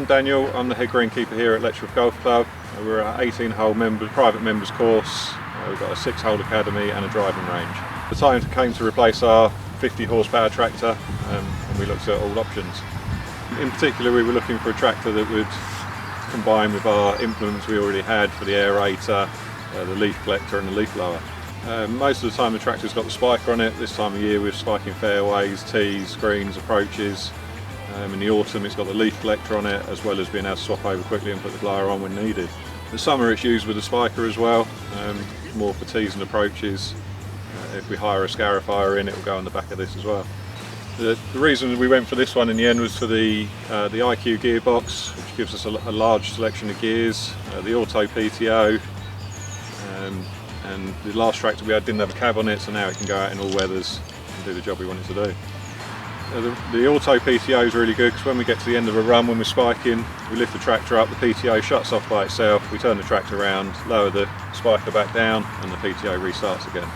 I'm Daniel, I'm the head greenkeeper here at Letchworth Golf Club. We're an 18-hole private members course. We've got a 6-hole academy and a driving range. The time came to replace our 50 horsepower tractor and we looked at all options. In particular, we were looking for a tractor that would combine with our implements we already had for the aerator, the leaf collector and the leaf blower. Most of the time the tractor's got the spiker on it. This time of year we're spiking fairways, tees, greens, approaches. In the autumn it's got the leaf collector on it, as well as being able to swap over quickly and put the blower on when needed. In the summer it's used with the spiker as well, more for tees and approaches. If we hire a scarifier in, it will go on the back of this as well. The reason we went for this one in the end was for the IQ gearbox, which gives us a large selection of gears, the Auto PTO, and the last tractor we had didn't have a cab on it, so now it can go out in all weathers and do the job we want it to do. The Auto PTO is really good because when we get to the end of a run, when we're spiking, we lift the tractor up, the PTO shuts off by itself, we turn the tractor around, lower the spiker back down and the PTO restarts again.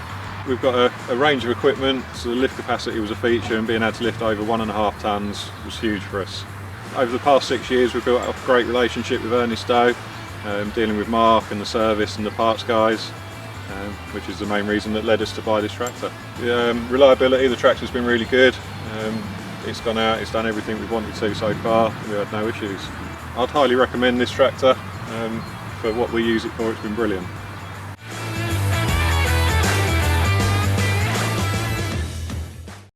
We've got a range of equipment, so the lift capacity was a feature, and being able to lift over 1.5 tonnes was huge for us. Over the past 6 years we've built up a great relationship with Ernest Doe, dealing with Mark and the service and the parts guys, which is the main reason that led us to buy this tractor. Reliability, the tractor's been really good. It's gone out, it's done everything we've wanted to so far, and we've had no issues. I'd highly recommend this tractor. For what we use it for, it's been brilliant.